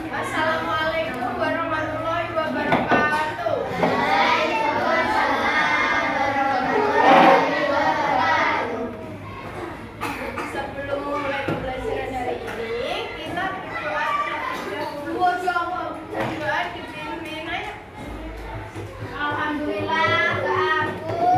Assalamualaikum warahmatullahi wabarakatuh. Sebelum mulai pembelajaran hari ini, kita berdoa terlebih dahulu. Berdoa dipimpin aja. Alhamdulillah, aku.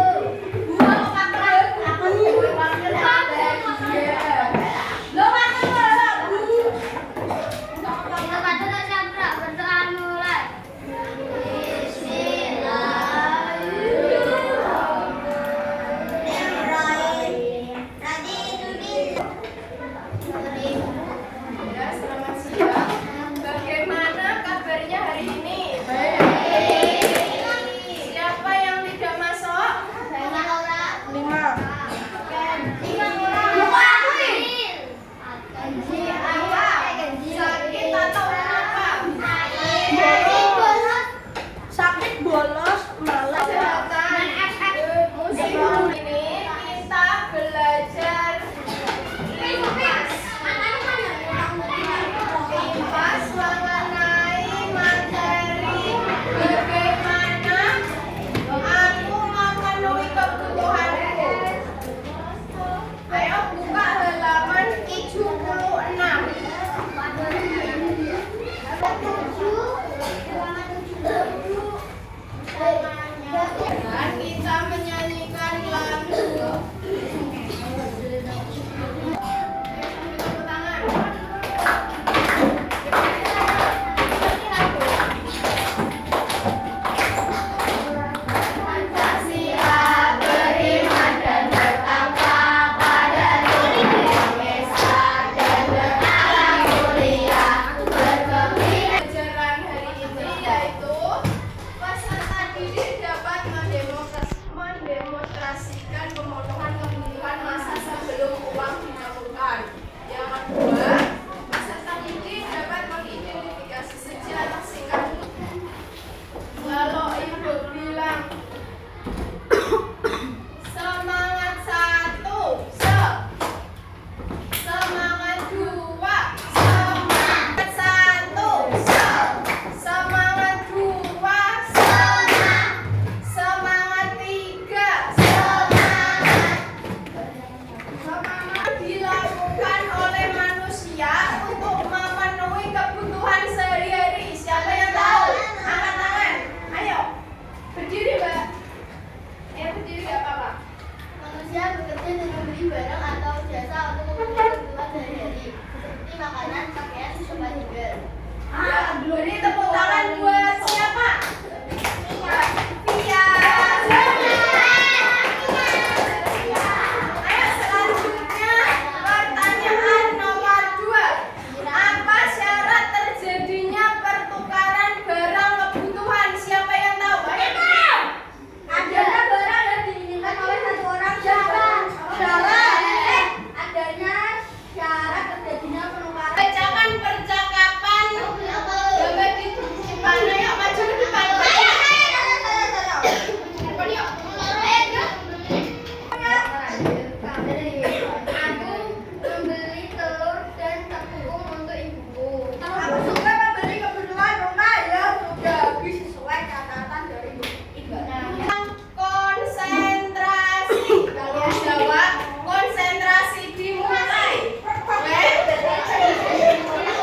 Beri tepuk tangan buat siapa? Pia. Ayo selanjutnya pertanyaan nomor 2. Apa syarat terjadinya pertukaran barang kebutuhan? Siapa yang tahu? Adanya barang yang diinginkan oleh satu orang syarat. Adanya syarat terjadinya penukaran. Bacakan percakapan. Coba di mana yuk, maju ke depan. Depan yuk. Aku membeli telur dan tepung untuk ibuku. Aku suka membeli kebutuhan rumah ya, sudah habis sesuai catatan dari ibu. Konsentrasi. Kalian jawab. Konsentrasi dimulai.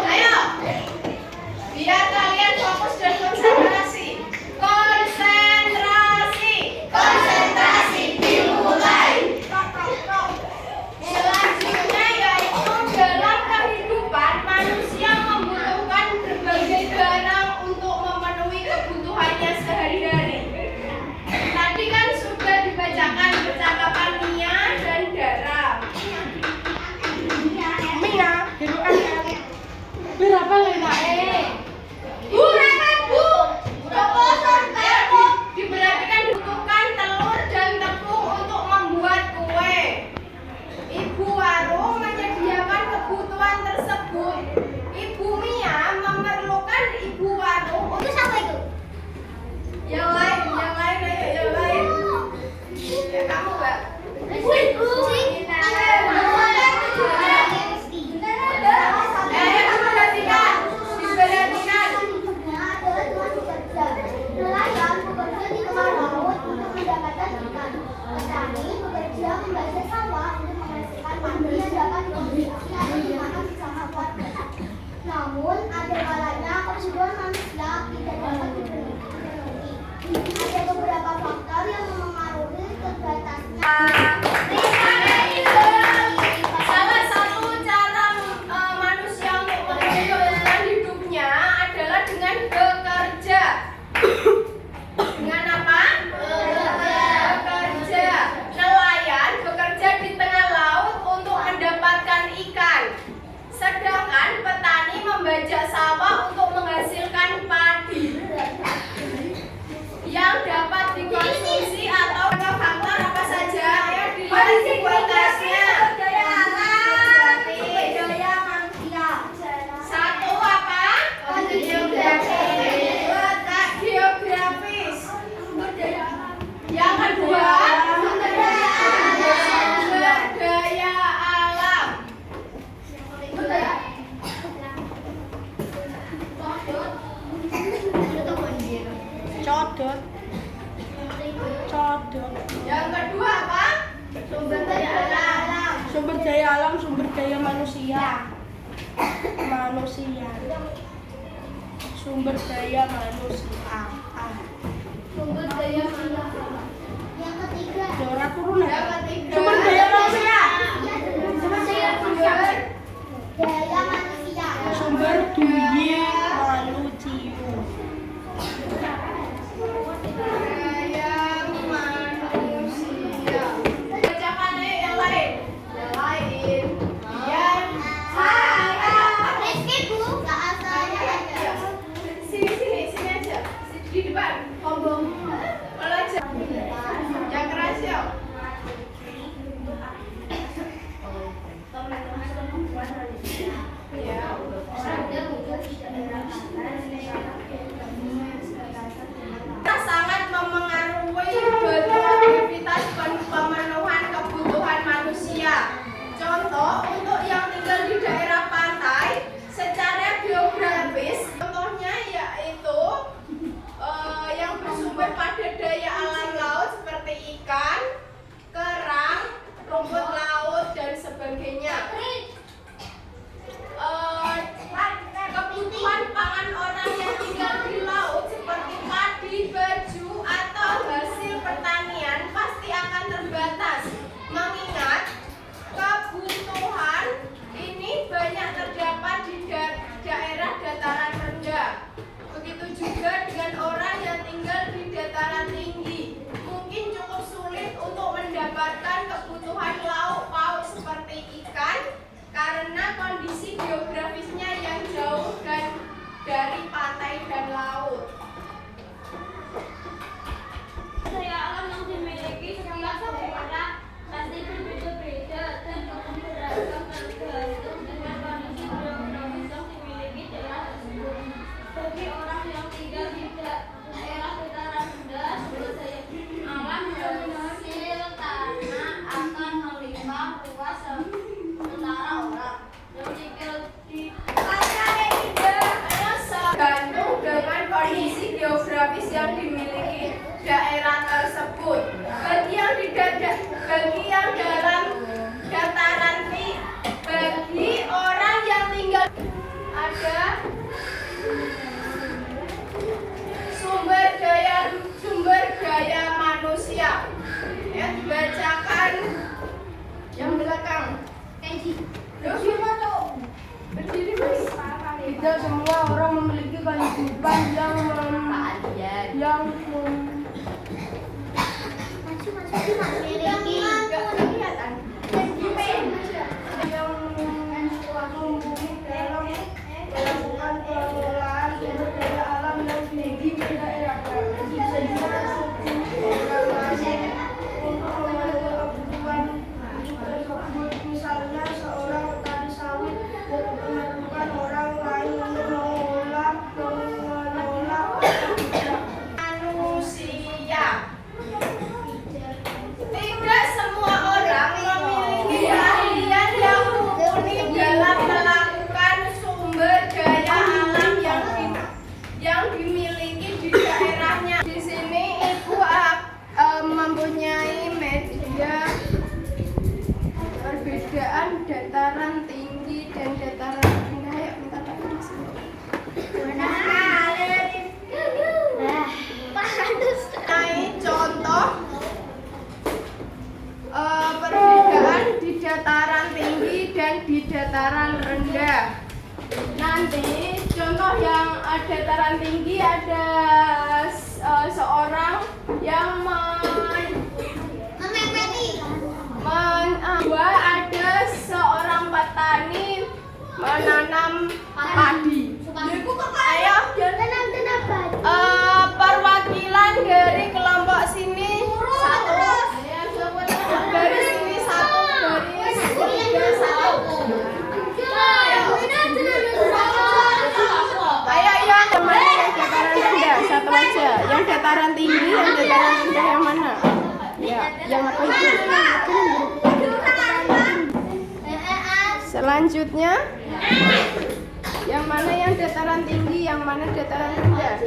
Ayo. Biar kalian fokus dan konsentrasi. Konsentrasi. Konsentrasi dimulai. Selanjutnya yaitu dalam kehidupan manusia membutuhkan berbagai barang untuk memenuhi kebutuhannya sehari-hari. Tadi kan sudah dibacakan percakapan Mia dan Dara. Mia, berapa lima Bu, Bu. Diperhatikan dibutuhkan telur dan tepung untuk membuat kue. Ibu warung menyediakan kebutuhan tersebut. Ibu Mia memerlukan ibu warung untuk Itu siapa itu? yang lain, ayo yang lain. Ya kamu, Mbak. Ayo perhatikan. manusia. Sumber daya manusia. Sumber daya manusia. Yang ketiga. Dora turun ya. Sumber daya manusia. Sumber daya manusia. Sumber daya manusia. Sangat memengaruhi aktivitas pemenuhan kebutuhan manusia. Contoh, untuk yang tinggal di daerah pantai, secara geografis, contohnya yaitu yang bersumber pada daya alam laut seperti ikan, kerang, rumput laut, dan sebagainya. Kebutuhan pangan orang yang tinggal di laut seperti padi, baju, atau hasil pertanian pasti akan terbatas, mengingat kebutuhan ini banyak terdapat di daerah dataran rendah. Begitu juga dengan orang yang tinggal di dataran tinggi, mungkin cukup sulit untuk mendapatkan kebutuhan lauk pauk seperti ikan karena kondisi geografisnya yang jauh dari pantai dan laut. Daya alam yang dimiliki setiap daerah pasti berbeda-beda dan beragam tergantung dengan kondisi geografis yang dimiliki daerah tersebut. Bagi orang yang tinggal di daerah dataran rendah, sumber daya alam hasil tanah akan melimpah ruas sementara orang yang tinggal di Tergantung dengan kondisi geografis yang dimiliki daerah tersebut. Bagi yang dalam dataran tinggi, bagi orang yang tinggal ada sumber daya manusia. Ya, dibacakan yang belakang. Berdiri mas. Tidak semua orang memiliki kehidupan yang melakukan pengelolaan sumber daya alam yang dimiliki di daerah untuk memenuhi kebutuhan tersebut. Misalnya seorang petani sawit memerlukan orang lain untuk mengolah Manusia. Tidak semua orang memiliki keahlian yang mumpuni dalam melakukan sumber daya alam yang dimiliki di daerahnya. Di sini Ibu mempunyai media perbedaan dataran tinggi dan dataran rendah. Ya, bentar lagi masih. Contoh perbedaan di dataran tinggi dan di dataran rendah. Nanti contoh yang dataran tinggi ada seorang yang ada seorang petani menanam padi. Ayo, perwakilan dari kelompok sini satu, dari sini satu, dari sini satu. Ayo yang mana yang dataran rendah satu aja, yang dataran tinggi, yang dataran rendah yang mana? Ya, yang apa itu? Selanjutnya, yang mana yang dataran tinggi, yang mana dataran rendah?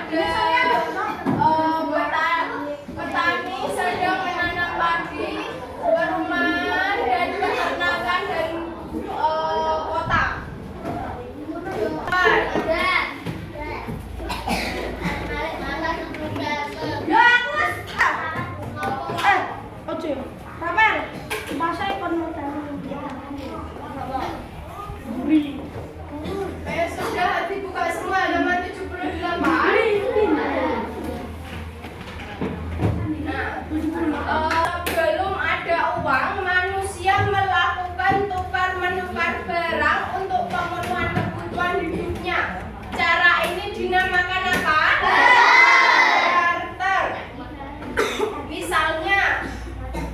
ada petani sedang menanam padi, perumahan dan peternakan dan kota. Oke, Rafael, masa ikon modal beli. Sudah dibuka semua halaman 78. Belum ada uang, manusia melakukan tukar menukar barang untuk pemenuhan kebutuhan hidupnya. Cara ini dinamakan apa? Barter. Misalnya,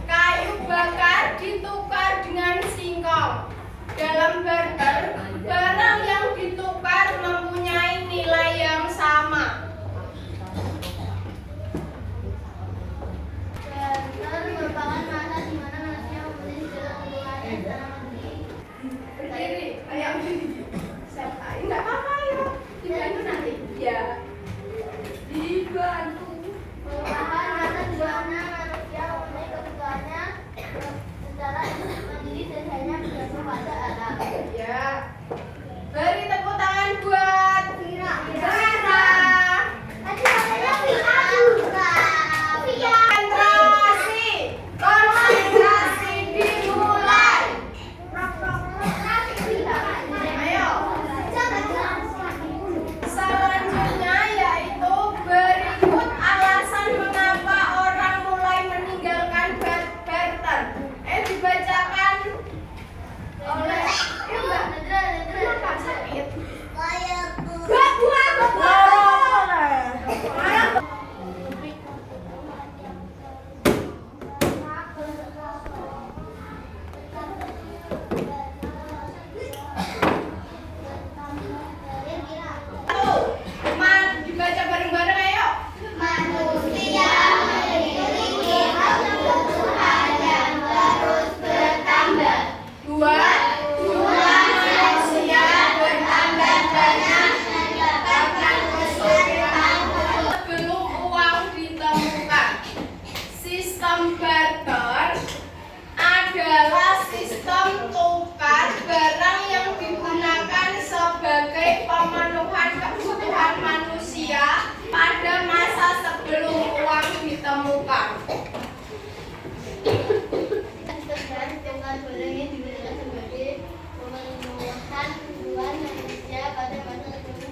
kayu bakar ditukar dengan singkong. Dalam barter, barang yang ditukar mempunyai nilai yang sama. merupakan masa di mana manusia memilih segala kebutuhannya secara mandiri. Berdiri, kayak begini. Enggak apa-apa ya. Dibantu nanti. Ya. Dibantu. Merupakan masa di mana manusia memilih kebutuhannya secara mandiri dan hanya bergantung pada alam. Ya. Beri tepuk tangan buat Vira. Konsentrasi dimulai. Ayo. Selanjutnya yaitu berikut alasan mengapa orang mulai meninggalkan barter. Dibacakan oleh Mbak Nedra sakit. Dibaca bareng-bareng ayo. Manusia memiliki kebutuhan yang terus bertambah. Dua, jumlah manusia bertambah banyak menyebabkan kesulitan sebelum uang ditemukan. Sistem barter adalah sistem tukar barang yang digunakan sebagai pemenuhan kebutuhan manusia pada masa sebelum uang ditemukan. Dengan barang yang digunakan sebagai pemenuhan kebutuhan manusia pada masa sebelum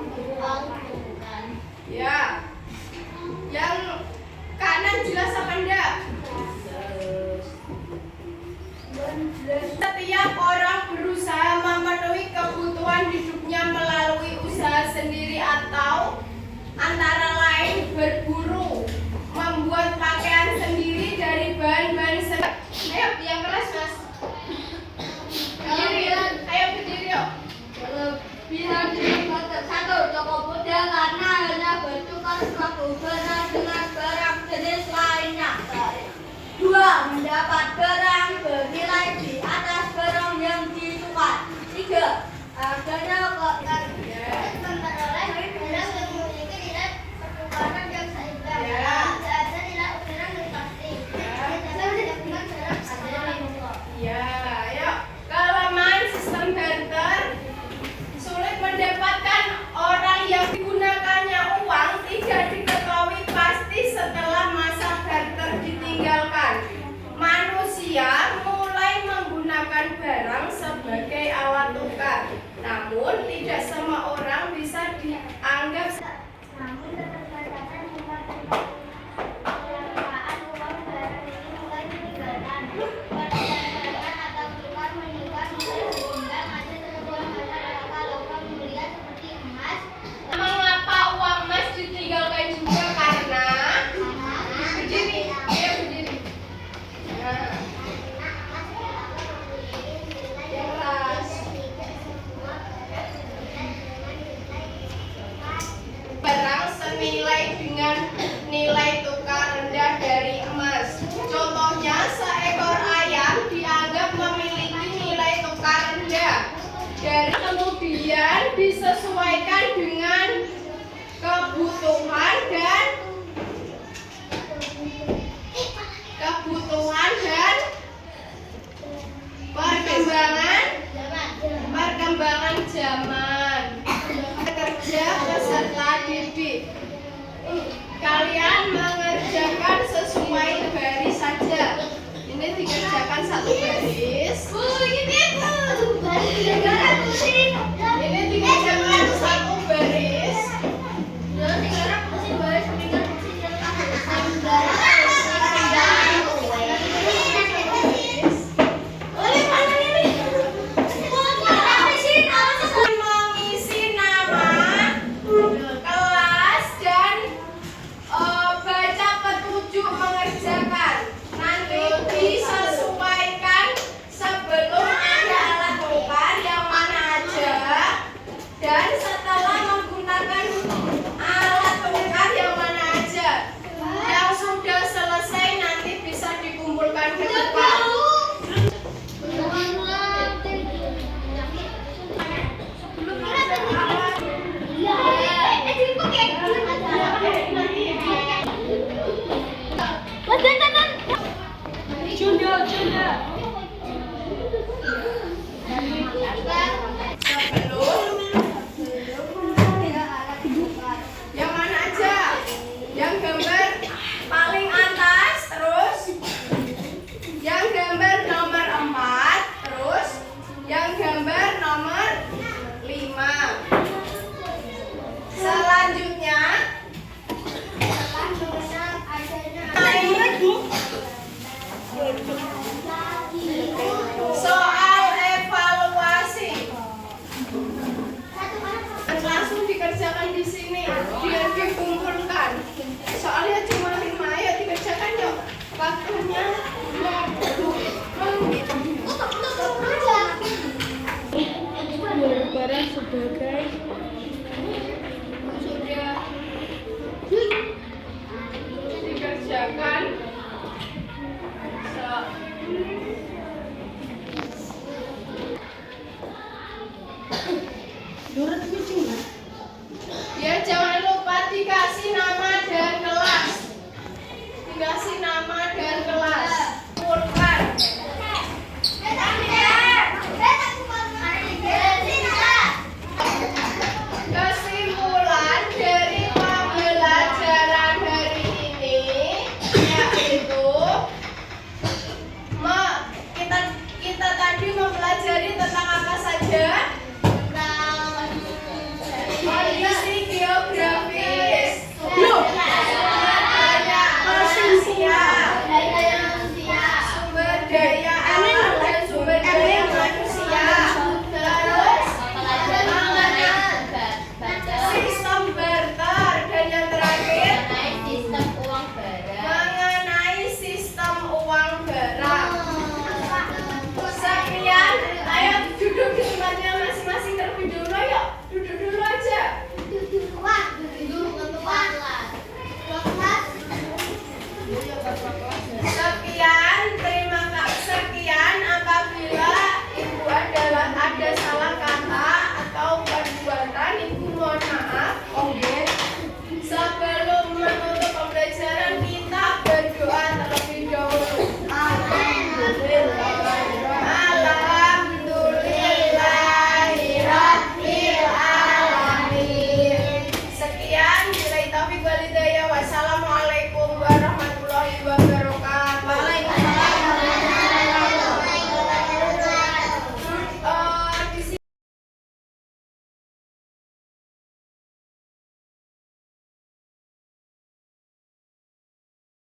uang ditemukan. Ya. Yang kanan jelas apa enggak? Setiap orang berusaha memenuhi kebutuhan hidupnya melalui usaha sendiri atau antara lain berburu, membuat pakaian sendiri dari bahan-bahan sendiri. Ayo, yang keras mas. Berdiri, ayo berdiri yuk. Kelebihan dari barter: 1. Toko mudah karena hanya bertukar suatu barang dengan barang jenis lainnya. 2. Mendapat barang bernilai di atas barang yang ditukar. 3. Adanya memperoleh barang yang memiliki nilai pertukaran yang seimbang. Ada nilai ukuran yang pasti. Tidak mendapatkan barang secara pokok. Ya, ayo. Kelemahan sistem barter: sulit mendapatkan orang yang digunakannya uang tidak diketahui pasti setelah masa barter ditinggalkan. Manusia mulai menggunakan barang sebagai alat tukar. Namun tidak semua orang bisa dianggap Namun keterbatasan jumlah pengelolaan uang barang ini mulai ditinggalkan. Perdagangan atau tukar menukar mulai berkembang. Ada sebuah mata logam mulia seperti emas. mengapa uang emas ditinggalkan juga karena berdiri, ayo berdiri. Nah, jelas. Barang senilai dengan nilai tukar rendah dari emas. Contohnya, seekor ayam dianggap memiliki nilai tukar rendah. Dan kemudian disesuaikan dengan